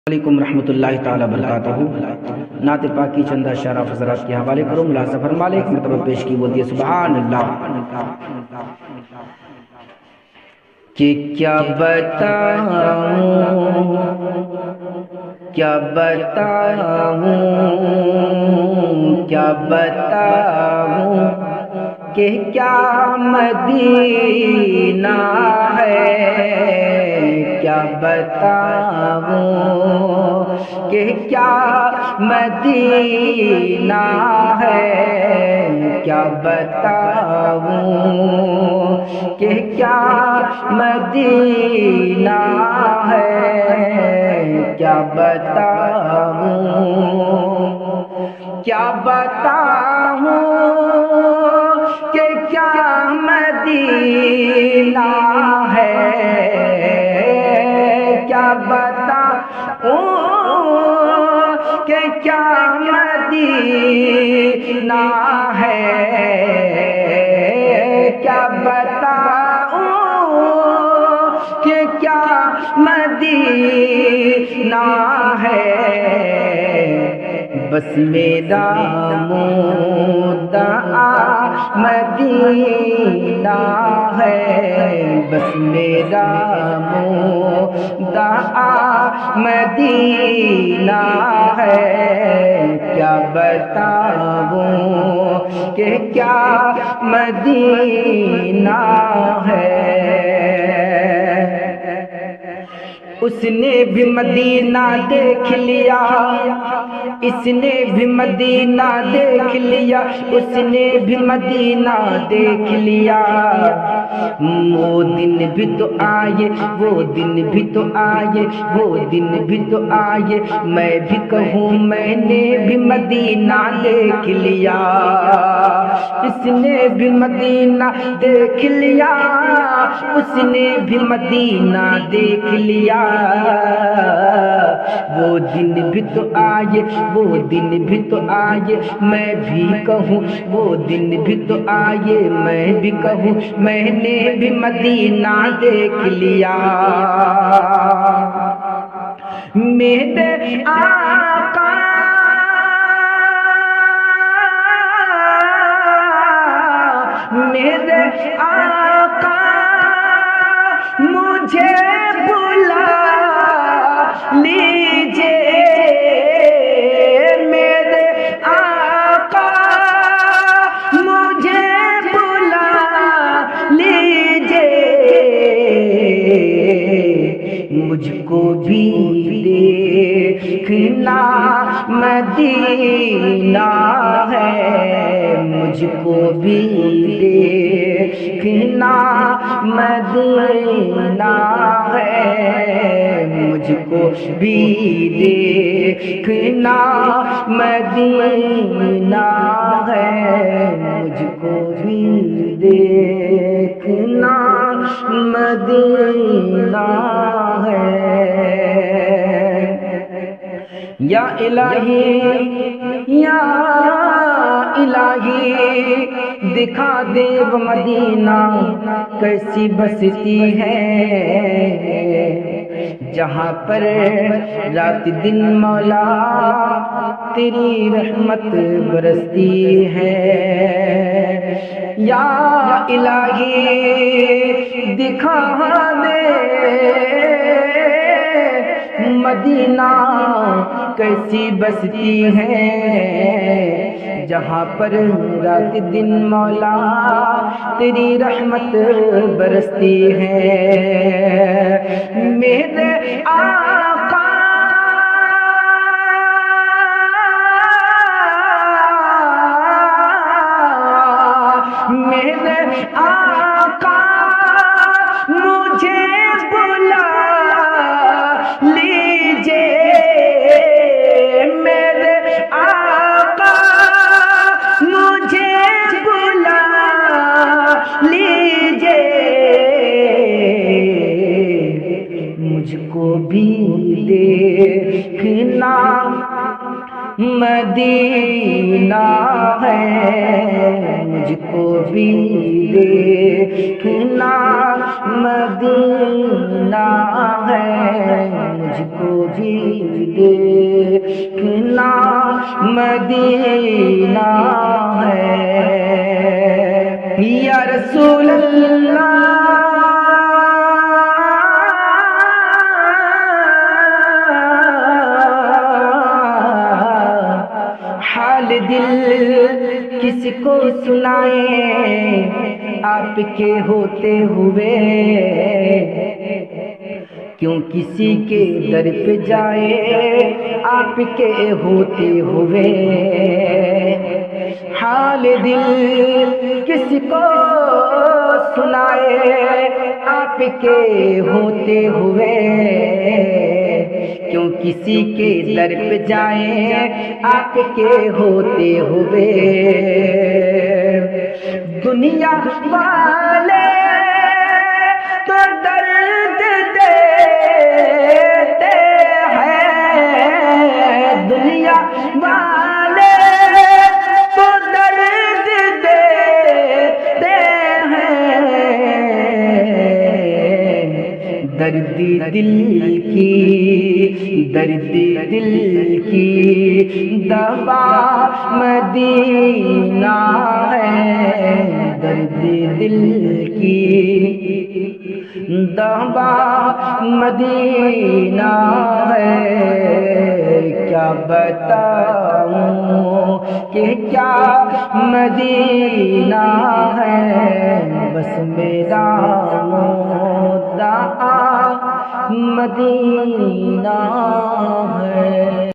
علیکم رحمۃ اللہ تعالی وبرکاتہ۔ نعت پاک کی چند اشعار آپ حضرات کے حوالے کروں۔ ملا ظفر مالک مرتبہ پیش کی بولتی ہے سبحان اللہ۔ کہ کیا بتاؤں کیا بتاؤں کیا بتاؤں کہ کیا مدینہ ہے، کیا بتاؤں کہ کیا مدینہ ہے، کیا بتاؤں کہ کیا مدینہ ہے، کیا بتاؤں کیا بتاؤں کہ کیا مدینہ ہے، کیا بتاؤں کہ کیا مدینہ ہے، کیا بتاؤں کہ کیا مدینہ ہے۔ بس میرا مدعا مدینہ ہے، بس میرا مدعا مدینہ ہے، کیا بتاؤں کہ کیا مدینہ ہے۔ اس نے بھی مدینہ دیکھ لیا، اس نے بھی مدینہ دیکھ لیا، اس نے بھی مدینہ دیکھ لیا۔ وہ دن بھی تو آئے، وہ دن بھی تو آئے، وہ دن بھی تو آئے، میں بھی کہوں میں نے بھی مدینہ دیکھ لیا۔ اس نے بھی مدینہ دیکھ لیا، اس نے بھی مدینہ دیکھ لیا۔ وہ دن بھی تو آئے، وہ دن بھی تو آئے، میں بھی کہوں وہ دن بھی تو آئے، میں بھی کہوں میں نے بھی مدینہ دیکھ لیا۔ میرے آقا میرے آقا مجھے بلا لیجئے، میرے آقا مجھے بلا لیجئے، مجھ کو بھی دیکھنا مدینہ ہے، مجھ کو بھی دیکھنا مدینہ ہے، مجھ کو بھی دیکھنا مدینہ ہے، مجھ کو بھی دیکھنا مدینہ ہے۔ یا الہی یا الہی دکھا دے وہ مدینہ کیسی بستی ہے، جہاں پر رات دن مولا تیری رحمت برستی ہے۔ یا الہی دکھا دے مدینہ کیسی بستی ہے، جہاں پر رات دن مولا تیری رحمت برستی ہے۔ میرے آقا میرے آقا مجھے بلا لیجئے، میرے آقا مجھے بلا لیجئے، مجھ کو بھی دیکھنا مدینہ ہے، مجھ کو بھی دیکھنا مدینہ دیکھنا ہے، مجھ کو بھی دیکھنا مدینہ ہے۔ یا رسول اللہ حال دل کس کو سنائیں آپ کے ہوتے ہوئے، کیوں کسی کے در پہ جائے آپ کے ہوتے ہوئے۔ حال دل کس کو سنائے آپ کے ہوتے ہوئے، کیوں کسی کے در پہ جائیں آپ کے ہوتے ہوئے۔ دنیا والے تو درد دیتے ہیں، دنیا والے تو درد دیتے ہیں، درد دل کی دوا مدینہ ہے، درد دل کی دوا مدینہ ہے۔ کیا بتاؤں کہ کیا مدینہ ہے، بس میرا مدعا مدینہ ہے۔